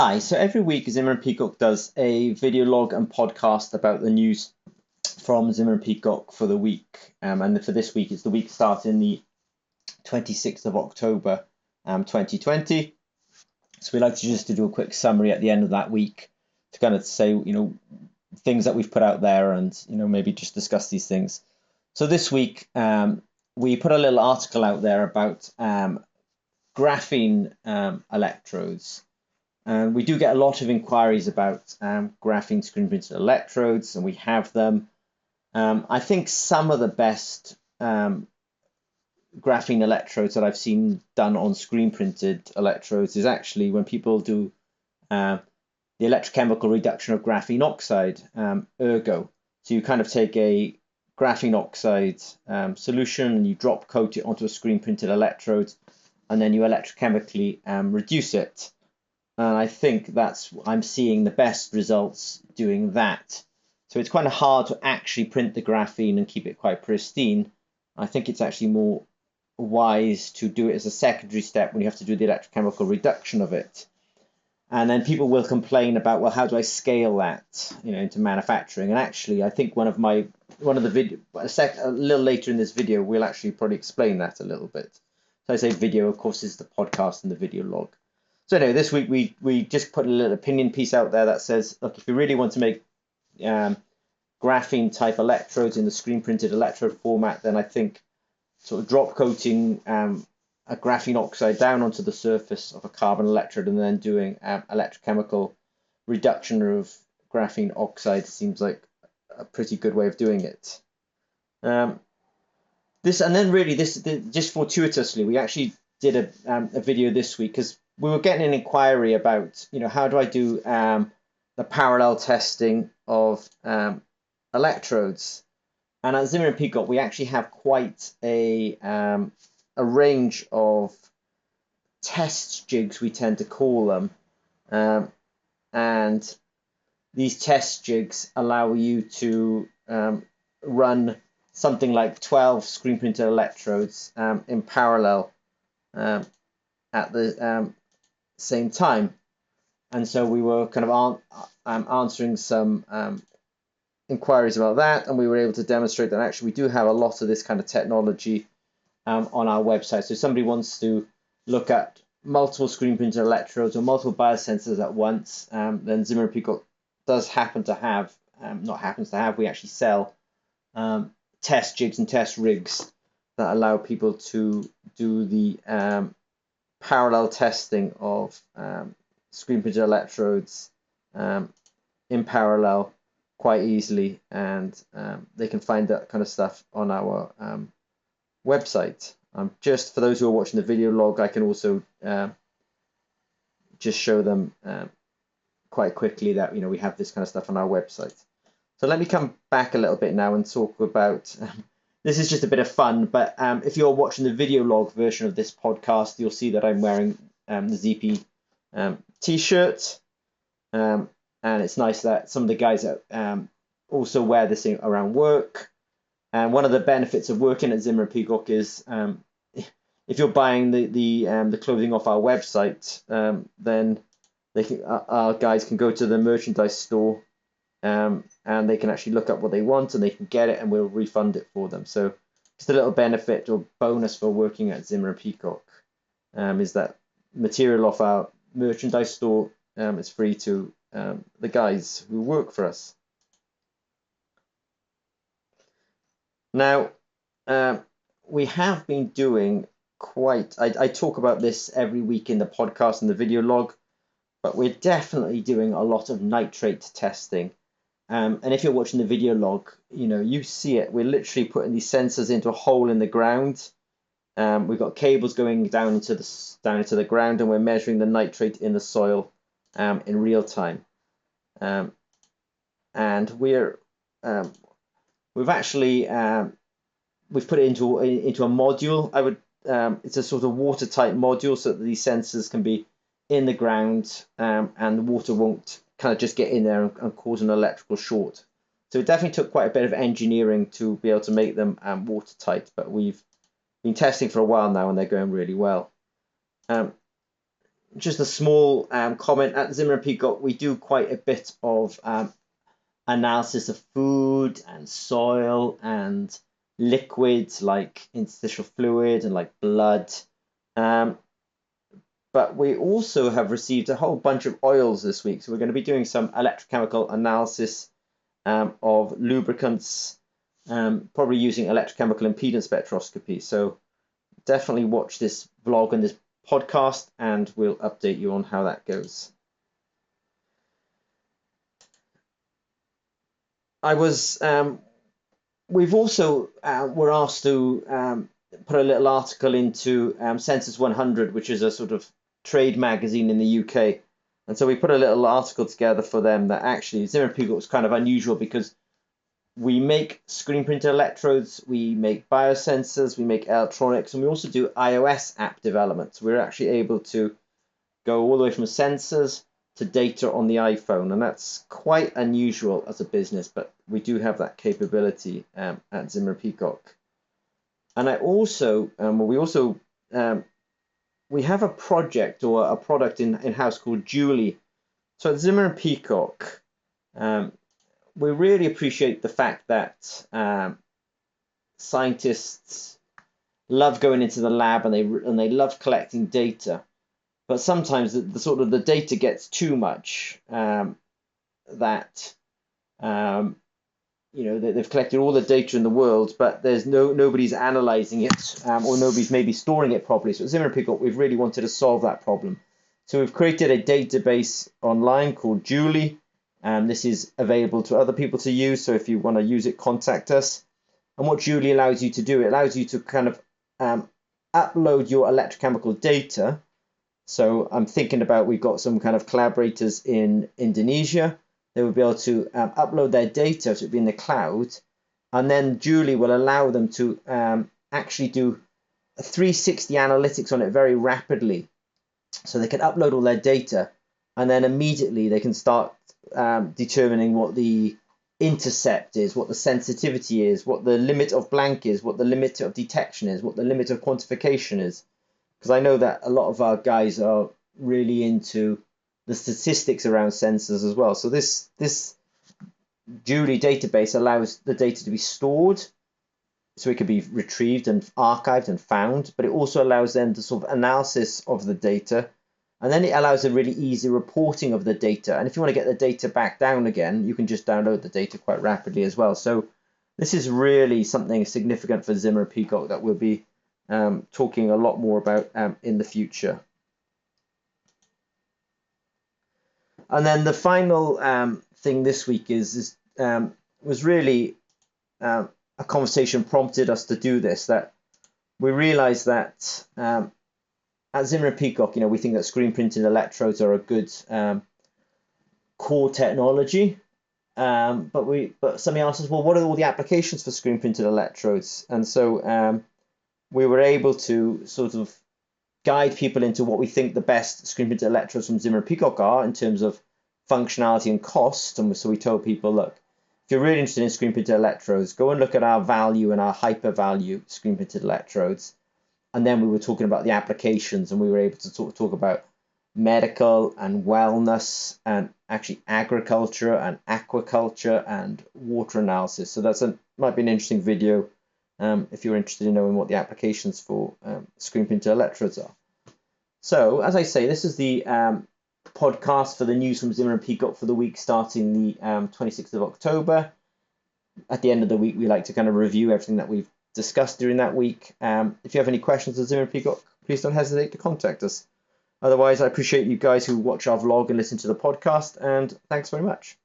Hi, so every week Zimmer and Peacock does a video log and podcast about the news from Zimmer and Peacock for the week. And for this week, it's the week starting the 26th of October, 2020. So we like to just to do a quick summary at the end of that week to kind of say, things that we've put out there and, maybe just discuss these things. So this week, we put a little article out there about graphene electrodes. And we do get a lot of inquiries about graphene screen printed electrodes, and we have them. I think some of the best graphene electrodes that I've seen done on screen printed electrodes is actually when people do the electrochemical reduction of graphene oxide, ergo. So you kind of take a graphene oxide solution and you drop coat it onto a screen printed electrode, and then you electrochemically reduce it. And I think I'm seeing the best results doing that. So it's kind of hard to actually print the graphene and keep it quite pristine. I think it's actually more wise to do it as a secondary step when you have to do the electrochemical reduction of it. And then people will complain about, well, how do I scale that, into manufacturing? And actually, I think one of the video, a little later in this video, we'll actually probably explain that a little bit. So I say video, of course, is the podcast and the video log. So anyway, this week we just put a little opinion piece out there that says, look, if you really want to make graphene type electrodes in the screen printed electrode format, then I think sort of drop coating a graphene oxide down onto the surface of a carbon electrode and then doing electrochemical reduction of graphene oxide seems like a pretty good way of doing it. This just fortuitously, we actually did a video this week because we were getting an inquiry about, how do I do the parallel testing of electrodes? And at Zimmer and Peacock, we actually have quite a range of test jigs, we tend to call them. And these test jigs allow you to run something like 12 screen printed electrodes in parallel at the same time. And so we were kind of answering some inquiries about that, and we were able to demonstrate that actually we do have a lot of this kind of technology on our website. So if somebody wants to look at multiple screen printed electrodes or multiple biosensors at once, then Zimmer and Peacock does happen to have, we actually sell test jigs and test rigs that allow people to do the parallel testing of screen printed electrodes in parallel quite easily, and they can find that kind of stuff on our website. Just for those who are watching the video log, I can also just show them quite quickly that we have this kind of stuff on our website. So let me come back a little bit now and talk about this is just a bit of fun, but if you're watching the video log version of this podcast, you'll see that I'm wearing the ZP t-shirt, and it's nice that some of the guys also wear this thing around work. And one of the benefits of working at Zimmer and Peacock is if you're buying the clothing off our website, then our guys can go to the merchandise store and they can actually look up what they want and they can get it and we'll refund it for them. So just a little benefit or bonus for working at Zimmer and Peacock is that material off our merchandise store is free to the guys who work for us. Now, we have been doing I talk about this every week in the podcast and the video log, but we're definitely doing a lot of nitrate testing. And if you're watching the video log, you see it. We're literally putting these sensors into a hole in the ground. We've got cables going down into the ground, and we're measuring the nitrate in the soil in real time. And we've actually we've put it into a module. It's a sort of watertight module so that these sensors can be in the ground and the water won't kind of just get in there and cause an electrical short. So it definitely took quite a bit of engineering to be able to make them watertight, but we've been testing for a while now and they're going really well. just a small comment. At Zimmer and Peacock, we do quite a bit of analysis of food and soil and liquids like interstitial fluid and like blood. But we also have received a whole bunch of oils this week. So we're going to be doing some electrochemical analysis of lubricants, probably using electrochemical impedance spectroscopy. So definitely watch this vlog and this podcast, and we'll update you on how that goes. We've also were asked to put a little article into Census 100, which is a sort of trade magazine in the UK. And so we put a little article together for them that actually Zimmer and Peacock was kind of unusual because we make screen printed electrodes, we make biosensors, we make electronics, and we also do iOS app development. So we're actually able to go all the way from sensors to data on the iPhone, and that's quite unusual as a business, but we do have that capability at Zimmer and Peacock. And we have a project or a product in-house called Julie. So at Zimmer and Peacock, we really appreciate the fact that scientists love going into the lab and they love collecting data, but sometimes the data gets too much. They've collected all the data in the world, but there's nobody's analyzing it, or nobody's maybe storing it properly. So at Zimmer and Peacock, we've really wanted to solve that problem. So we've created a database online called Julie. This is available to other people to use. So if you want to use it, contact us. And what Julie allows you to do, it allows you to kind of upload your electrochemical data. So I'm thinking about, we've got some kind of collaborators in Indonesia. They will be able to upload their data, so it'll be in the cloud, and then Julie will allow them to actually do a 360 analytics on it very rapidly. So they can upload all their data, and then immediately they can start determining what the intercept is, what the sensitivity is, what the limit of blank is, what the limit of detection is, what the limit of quantification is. Because I know that a lot of our guys are really into the statistics around sensors as well. So this Julie database allows the data to be stored, so it can be retrieved and archived and found, but it also allows then the sort of analysis of the data, and then it allows a really easy reporting of the data. And if you want to get the data back down again, you can just download the data quite rapidly as well. So this is really something significant for Zimmer and Peacock that we'll be talking a lot more about in the future. And then the final thing this week was really a conversation prompted us to do this, that we realized that at Zimmer and Peacock, we think that screen printed electrodes are a good core technology, but somebody asked us, well, what are all the applications for screen printed electrodes? And so we were able to sort of guide people into what we think the best screen printed electrodes from Zimmer and Peacock are in terms of functionality and cost. And so we told people, look, if you're really interested in screen printed electrodes, go and look at our value and our hyper value screen printed electrodes. And then we were talking about the applications, and we were able to talk about medical and wellness and actually agriculture and aquaculture and water analysis. So might be an interesting video if you're interested in knowing what the applications for screen printed electrodes are. So as I say, this is the podcast for the news from Zimmer and Peacock for the week starting the 26th of October. At the end of the week, we like to kind of review everything that we've discussed during that week. If you have any questions on Zimmer and Peacock, please don't hesitate to contact us. Otherwise, I appreciate you guys who watch our vlog and listen to the podcast, and thanks very much.